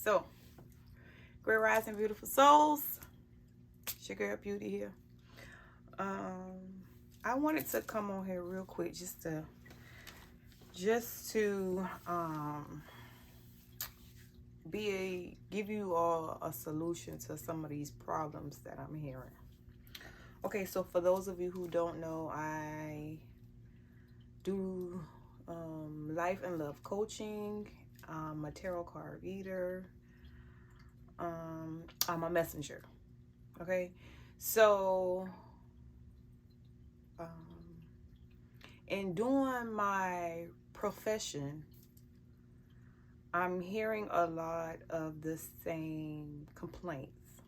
So, great rising, beautiful souls. It's your girl Beauty here. I wanted to come on here real quick just to give you all a solution to some of these problems that I'm hearing. Okay, so for those of you who don't know, I do life and love coaching. I'm a tarot card reader. I'm a messenger. Okay, so in doing my profession, I'm hearing a lot of the same complaints,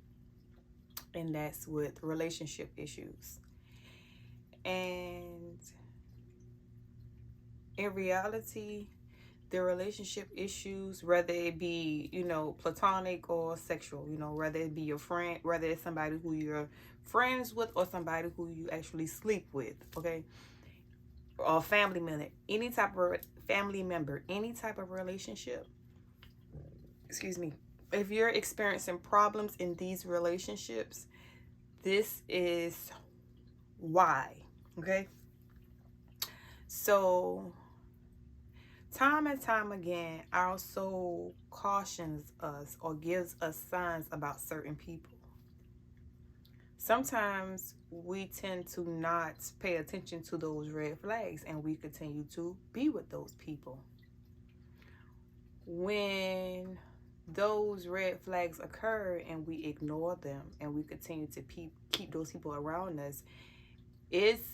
and that's with relationship issues. And in reality, the relationship issues, whether it be, platonic or sexual, whether it be your friend, whether it's somebody who you're friends with or somebody who you actually sleep with, okay? Or family member, any type of relationship, excuse me, if you're experiencing problems in these relationships, this is why, okay? So time and time again, our soul cautions us or gives us signs about certain people. Sometimes we tend to not pay attention to those red flags and we continue to be with those people. When those red flags occur and we ignore them and we continue to keep those people around us, it's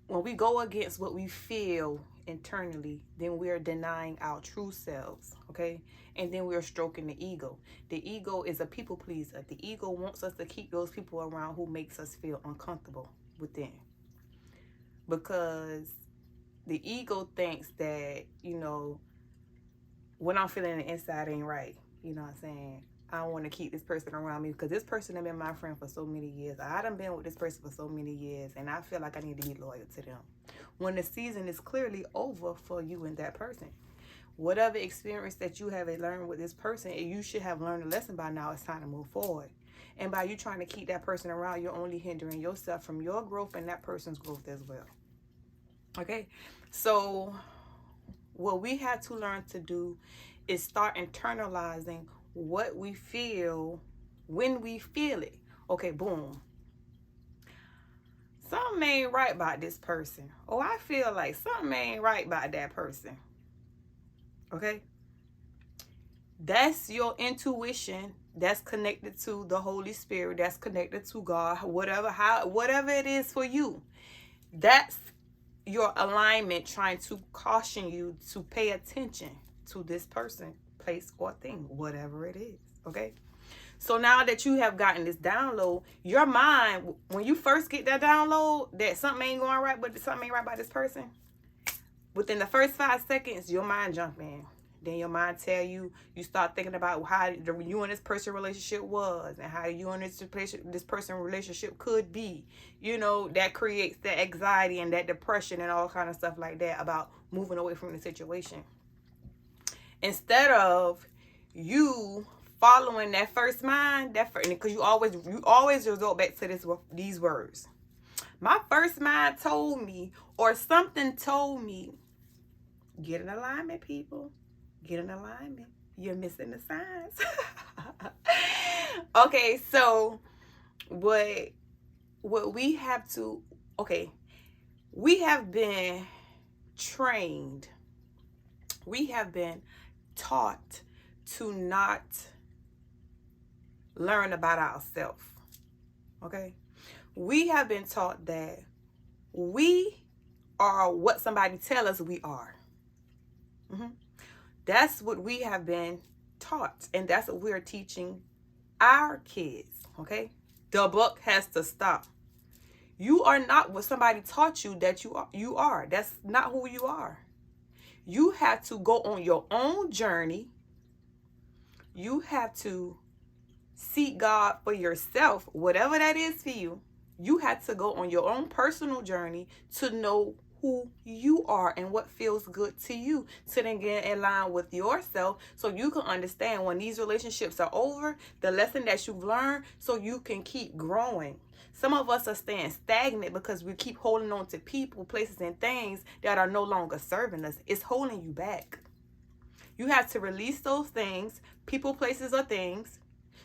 when we go against what we feel internally, then we are denying our true selves, okay? And then we're stroking the ego. The ego is a people pleaser. The ego wants us to keep those people around who makes us feel uncomfortable within. Because the ego thinks that, when I'm feeling the inside ain't right, you know what I'm saying? I don't want to keep this person around me because this person has been my friend for so many years. I done been with this person for so many years, and I feel like I need to be loyal to them. When the season is clearly over for you and that person. Whatever experience that you have learned with this person, you should have learned a lesson by now. It's time to move forward. And by you trying to keep that person around, you're only hindering yourself from your growth and that person's growth as well. Okay? So what we have to learn to do is start internalizing what we feel when we feel it. Okay, boom. Something ain't right about this person. Oh, I feel like something ain't right about that person. Okay? That's your intuition. That's connected to the Holy Spirit. That's connected to God. Whatever it is for you. That's your alignment trying to caution you to pay attention to this person, place, or thing, whatever it is. Okay? So now that you have gotten this download, your mind, when you first get that download that something ain't going right, but something ain't right about this person, within the first 5 seconds, your mind jump in. Then your mind tell you, you start thinking about how you and this person relationship was and how you and this person relationship could be. That creates that anxiety and that depression and all kind of stuff like that about moving away from the situation. Instead of you following that first mind, because you always resort back to these words. My first mind told me, or something told me, get in alignment, people. Get in alignment. You're missing the signs. Okay, so what we have to, we have been trained. We have been taught to not learn about ourselves. Okay? We have been taught that we are what somebody tell us we are. That's what we have been taught, and that's what we're teaching our kids. Okay? The buck has to stop. You are not what somebody taught you that you are. That's not who you are. You have to go on your own journey. You have to seek God for yourself, whatever that is for you. You have to go on your own personal journey to know who you are and what feels good to you, to then get in line with yourself, so you can understand when these relationships are over, the lesson that you've learned, so you can keep growing. Some of us are staying stagnant because we keep holding on to people, places, and things that are no longer serving us. It's holding you back. You have to release those things, people, places, or things,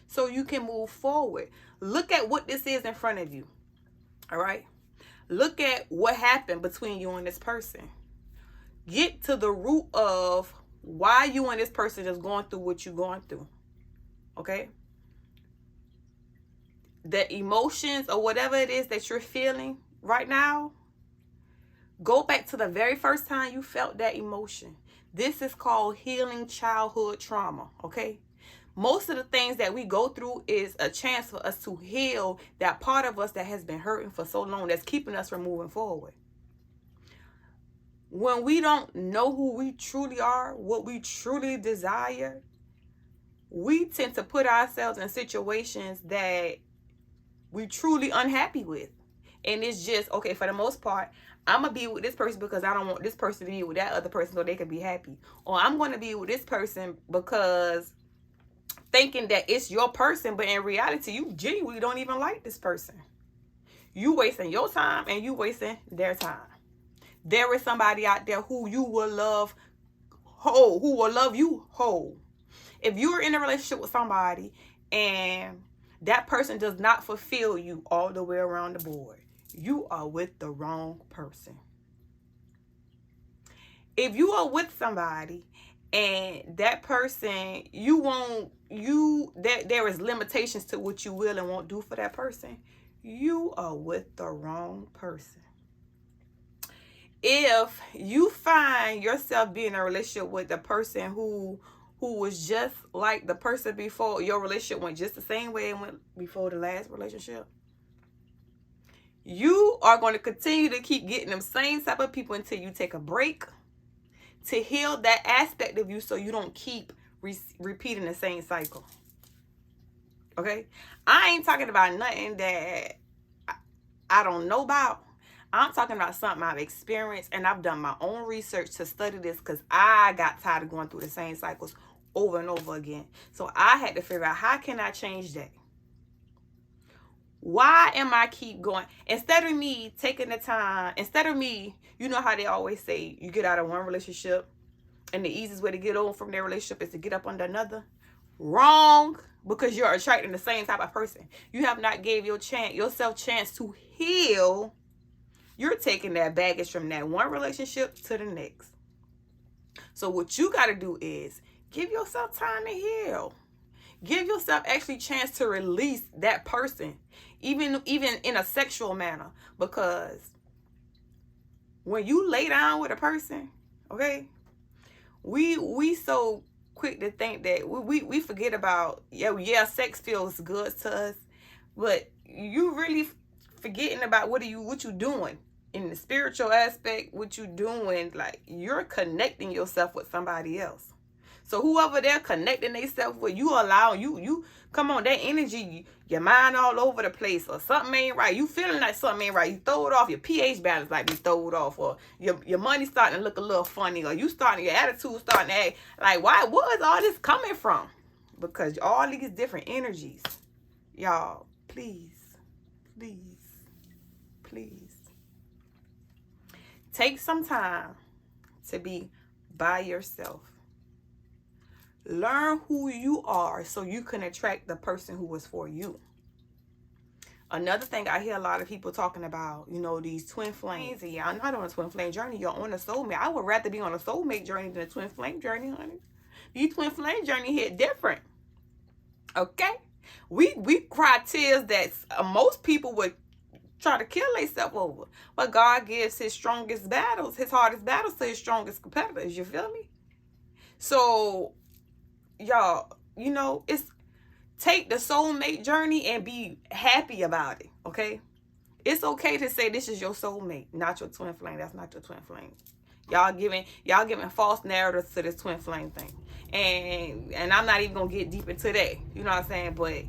so you can move forward. Look at what this is in front of you. All right? Look at what happened between you and this person. Get to the root of why you and this person is going through what you're going through. Okay? The emotions or whatever it is that you're feeling right now, go back to the very first time you felt that emotion. This is called healing childhood trauma. Okay? Most of the things that we go through is a chance for us to heal that part of us that has been hurting for so long, that's keeping us from moving forward. When we don't know who we truly are, what we truly desire, we tend to put ourselves in situations that we truly unhappy with. And it's just, okay, for the most part, I'm going to be with this person because I don't want this person to be with that other person so they can be happy. Or I'm going to be with this person because thinking that it's your person, but in reality, you genuinely don't even like this person. You wasting your time and you wasting their time. There is somebody out there who you will love whole, who will love you whole. If you're in a relationship with somebody and that person does not fulfill you all the way around the board, you are with the wrong person. If you are with somebody and that person, there is limitations to what you will and won't do for that person, you are with the wrong person. If you find yourself being in a relationship with the person who was just like the person before, your relationship went just the same way it went before the last relationship, you are going to continue to keep getting them same type of people until you take a break to heal that aspect of you, so you don't keep repeating the same cycle. Okay? I ain't talking about nothing that I don't know about. I'm talking about something I've experienced, and I've done my own research to study this because I got tired of going through the same cycles over and over again. So I had to figure out, how can I change that? Why am I keep going? Instead of me taking the time, you know how they always say, you get out of one relationship and the easiest way to get on from their relationship is to get up under another? Wrong, because you're attracting the same type of person. You have not gave yourself chance to heal. You're taking that baggage from that one relationship to the next. So what you got to do is give yourself time to heal. Give yourself actually chance to release that person, even in a sexual manner. Because when you lay down with a person, okay, we so quick to think that we forget about, sex feels good to us, but you really forgetting about what you doing in the spiritual aspect. What you doing, like, you're connecting yourself with somebody else. So whoever they're connecting themselves with, you allow you come on, that energy, your mind all over the place, or something ain't right. You feeling like something ain't right. You throw it off. Your pH balance might be thrown off, or your money starting to look a little funny, or your attitude starting to act like, why? Where is all this coming from? Because all these different energies, y'all, please take some time to be by yourself. Learn who you are so you can attract the person who was for you. Another thing I hear a lot of people talking about, these twin flames. And y'all not on a twin flame journey. You're on a soulmate. I would rather be on a soulmate journey than a twin flame journey, honey. These twin flame journey hit different. Okay? We cry tears that most people would try to kill themselves over. But God gives his strongest battles, his hardest battles, to his strongest competitors. You feel me? So, y'all, it's take the soulmate journey and be happy about it. Okay? It's okay to say this is your soulmate, not your twin flame. That's not your twin flame. Y'all giving false narratives to this twin flame thing. And I'm not even gonna get deep into that. You know what I'm saying? But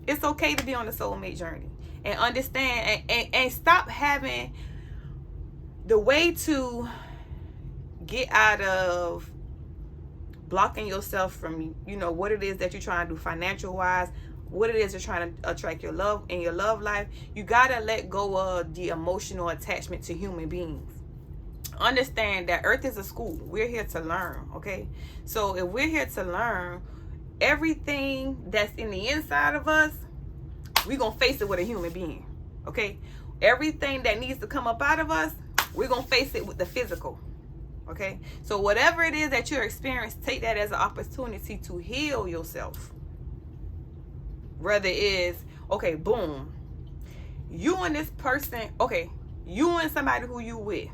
it's okay to be on the soulmate journey. And understand and stop having The way to get out of blocking yourself from, what it is that you're trying to do financial wise, what it is you're trying to attract your love in your love life, you gotta let go of the emotional attachment to human beings. Understand that earth is a school. We're here to learn, okay? So if we're here to learn, everything that's in the inside of us, we're gonna face it with a human being, okay? Everything that needs to come up out of us, we're gonna face it with the physical. Okay, so whatever it is that you're experiencing, take that as an opportunity to heal yourself. Whether it is, okay, boom, you and this person, okay, you and somebody who you with,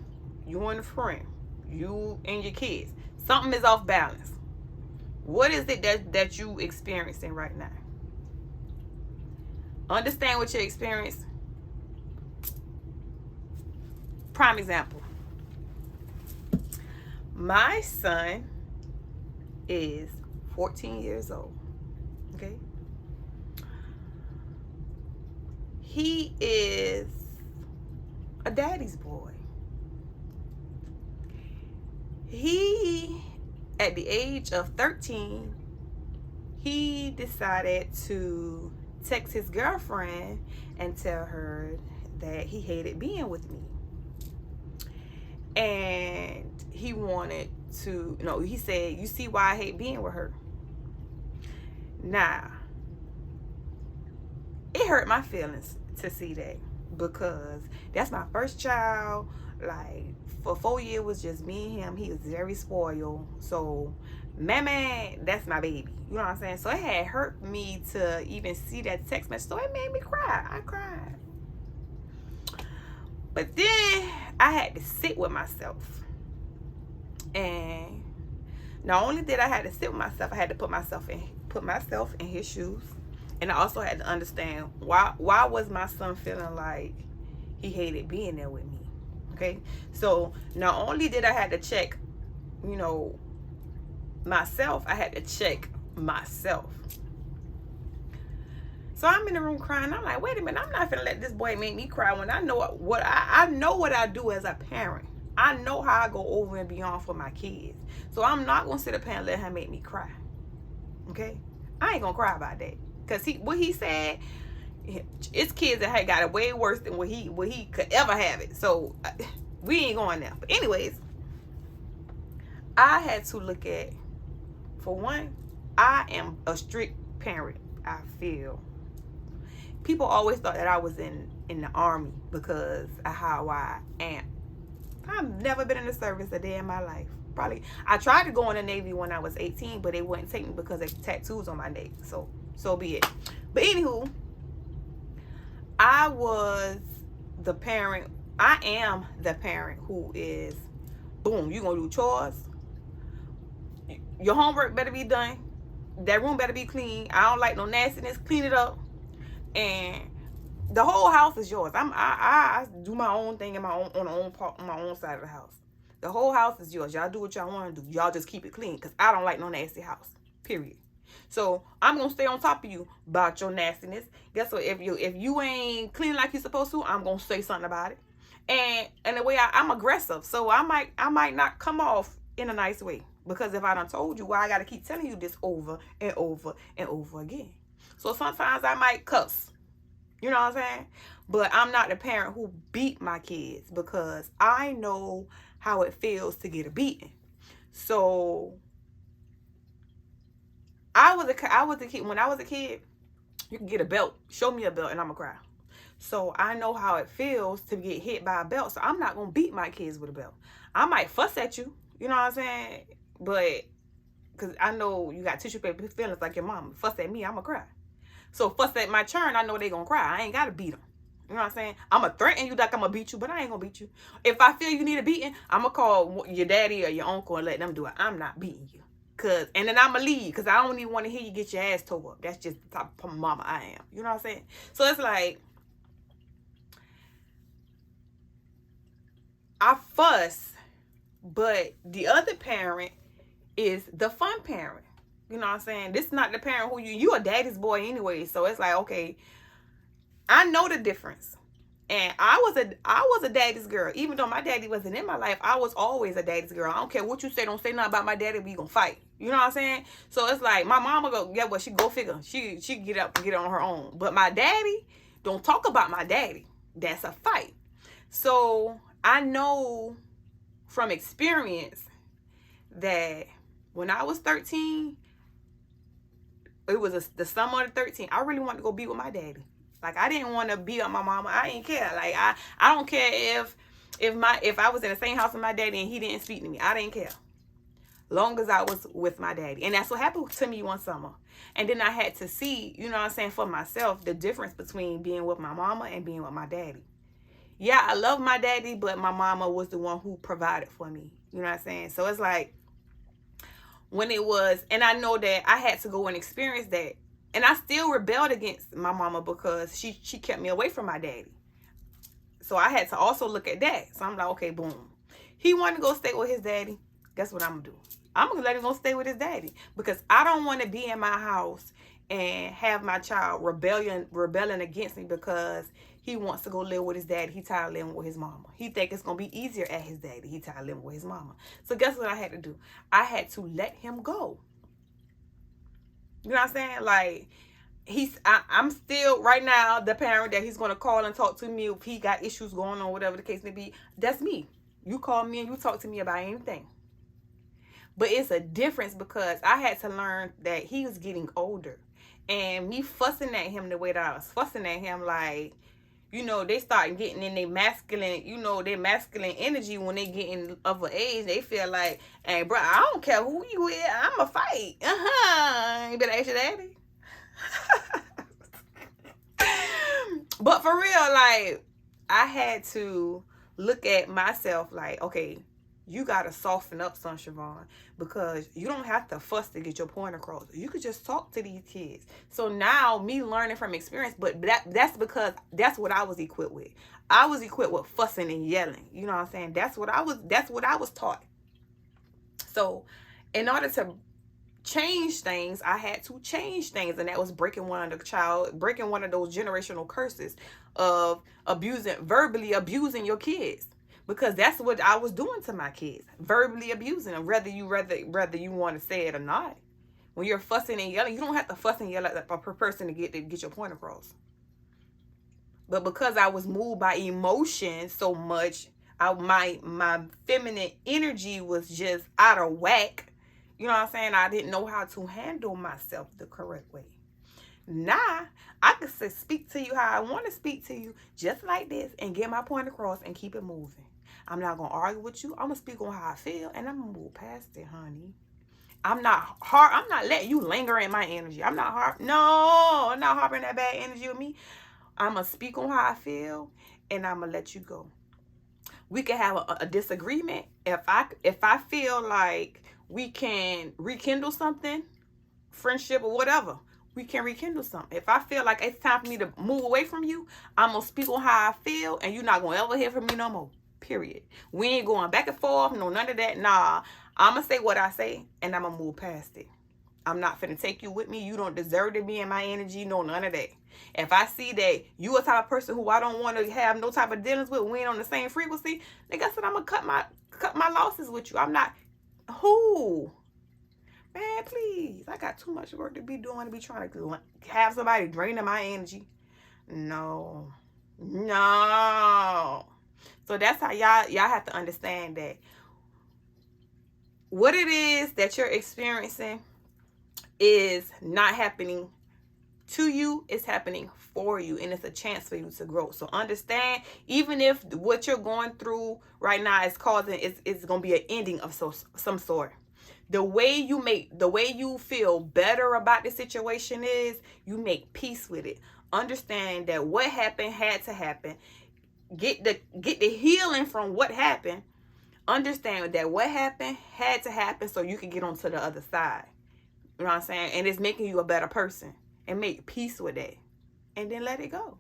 you and a friend, you and your kids, something is off balance. What is it that you experiencing right now? Understand what you're experiencing. Prime example. My son is 14 years old, okay? He is a daddy's boy. He, at the age of 13, he decided to text his girlfriend and tell her that he hated being with me. And he wanted to, he said, you see why I hate being with her? Now, it hurt my feelings to see that, because that's my first child. Like, for 4 years, it was just me and him. He was very spoiled. So, man, that's my baby. You know what I'm saying? So, it had hurt me to even see that text message. So, it made me cry. I cried. But then I had to sit with myself. And not only did I have to sit with myself, I had to put myself in his shoes. And I also had to understand why was my son feeling like he hated being there with me. Okay? So not only did I have to check, myself, I had to check myself. So I'm in the room crying. I'm like, wait a minute, I'm not gonna let this boy make me cry when I know what I know what I do as a parent. I know how I go over and beyond for my kids. So I'm not gonna sit up here and let him make me cry. Okay? I ain't gonna cry about that. Cause what he said, it's kids that had got it way worse than what he could ever have it. So we ain't going there. But anyways, I had to look at, for one, I am a strict parent, I feel. People always thought that I was in the army because of how I am. I've never been in the service a day in my life. Probably, I tried to go in the Navy when I was 18, but they wouldn't take me because of tattoos on my neck. So be it. But anywho, I was the parent. I am the parent who is, boom, you gonna do chores. Your homework better be done. That room better be clean. I don't like no nastiness. Clean it up. And the whole house is yours. I do my own thing on my own side of the house. The whole house is yours. Y'all do what y'all want to do. Y'all just keep it clean, because I don't like no nasty house. Period. So I'm gonna stay on top of you about your nastiness. Guess what? If you ain't clean like you're supposed to, I'm gonna say something about it. And the way I'm aggressive, so I might not come off in a nice way, because if I done told you, why I gotta keep telling you this over and over and over again. So sometimes I might cuss. You know what I'm saying? But I'm not the parent who beat my kids, because I know how it feels to get a beating. So I was a kid. When I was a kid, you can get a belt. Show me a belt and I'm gonna cry. So I know how it feels to get hit by a belt. So I'm not gonna beat my kids with a belt. I might fuss at you. You know what I'm saying? But because I know you got tissue paper feelings like your mama. Fuss at me, I'm gonna cry. So fuss at my turn, I know they gonna cry. I ain't gotta beat them. You know what I'm saying? I'm gonna threaten you like I'm gonna beat you, but I ain't gonna beat you. If I feel you need a beating, I'm gonna call your daddy or your uncle and let them do it. I'm not beating you. And then I'm gonna leave, because I don't even want to hear you get your ass tore up. That's just the type of mama I am. You know what I'm saying? So it's like, I fuss, but the other parent is the fun parent. You know what I'm saying? This is not the parent who you a daddy's boy anyway. So it's like, okay, I know the difference. And I was a daddy's girl. Even though my daddy wasn't in my life, I was always a daddy's girl. I don't care what you say, don't say nothing about my daddy, we gonna fight. You know what I'm saying? So it's like my mama go, yeah, well, she go figure. She get up and get on her own. But my daddy, don't talk about my daddy. That's a fight. So I know from experience that when I was 13, it was the summer of 13, I really wanted to go be with my daddy. Like, I didn't want to be with my mama. I didn't care. Like, I don't care if I was in the same house with my daddy and he didn't speak to me. I didn't care. Long as I was with my daddy. And that's what happened to me one summer. And then I had to see, you know what I'm saying, for myself, the difference between being with my mama and being with my daddy. Yeah, I love my daddy, but my mama was the one who provided for me. You know what I'm saying? So it's like, when it was, and I know that I had to go and experience that. And I still rebelled against my mama because she kept me away from my daddy. So I had to also look at that. So I'm like, okay, boom. He wanted to go stay with his daddy. Guess what I'm going to do? I'm going to let him go stay with his daddy. Because I don't want to be in my house and have my child rebelling against me because he wants to go live with his daddy. He tired of living with his mama. He think it's going to be easier at his daddy. He tired of living with his mama. So guess what I had to do? I had to let him go. You know what I'm saying? Like, I'm still, right now, the parent that he's going to call and talk to me if he got issues going on, whatever the case may be. That's me. You call me and you talk to me about anything. But it's a difference because I had to learn that he was getting older. And me fussing at him the way that I was fussing at him, like, you know, they start getting in their masculine, you know, their masculine energy when they getting of an age. They feel like, hey, bro, I don't care who you is, I'm a fight. You better ask your daddy. But for real, like, I had to look at myself like, okay, you got to soften up, son Siobhan, because you don't have to fuss to get your point across. You could just talk to these kids. So now, me learning from experience, but that's because that's what I was equipped with. I was equipped with fussing and yelling. You know what I'm saying? That's what I was taught. So in order to change things, I had to change things, and that was breaking one of those generational curses of verbally abusing your kids. Because that's what I was doing to my kids. Verbally abusing them, whether you want to say it or not. When you're fussing and yelling, you don't have to fuss and yell at a person to get your point across. But because I was moved by emotion so much, my feminine energy was just out of whack. You know what I'm saying? I didn't know how to handle myself the correct way. Now, I can speak to you how I want to speak to you, just like this, and get my point across and keep it moving. I'm not going to argue with you. I'm going to speak on how I feel, and I'm going to move past it, honey. I'm not letting you linger in my energy. I'm not harping that bad energy with me. I'm going to speak on how I feel, and I'm going to let you go. We can have a disagreement. If I feel like we can rekindle something, friendship or whatever, we can rekindle something. If I feel like it's time for me to move away from you, I'm going to speak on how I feel, and you're not going to ever hear from me no more. Period. We ain't going back and forth, no none of that. Nah, I'm going to say what I say, and I'm going to move past it. I'm not finna take you with me. You don't deserve to be in my energy. No, none of that. If I see that you a type of person who I don't want to have no type of dealings with, we ain't on the same frequency, then guess what? I'm going to cut my losses with you. I'm not... Who? Man, please. I got too much work to be doing to be trying to have somebody draining my energy. No. So that's how y'all have to understand that what it is that you're experiencing is not happening to you, it's happening for you, and it's a chance for you to grow. So understand, even if what you're going through right now is causing, it's going to be an ending of some sort. The way you feel better about the situation is you make peace with it. Understand that what happened had to happen. Get the healing from what happened. Understand that what happened had to happen so you can get onto the other side. You know what I'm saying? And it's making you a better person. And make peace with that. And then let it go.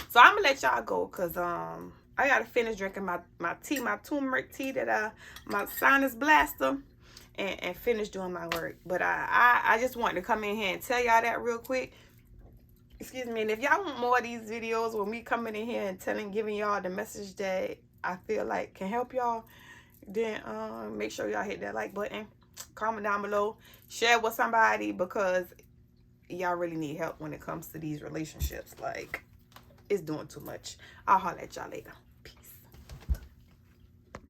So I'm going to let y'all go because I got to finish drinking my tea, my turmeric tea my sinus blaster, and finish doing my work. But I just wanted to come in here and tell y'all that real quick. Excuse me. And if y'all want more of these videos when we coming in here and giving y'all the message that I feel like can help y'all, then make sure y'all hit that like button, comment down below, share with somebody, because y'all really need help when it comes to these relationships. Like, it's doing too much. I'll holler at y'all later.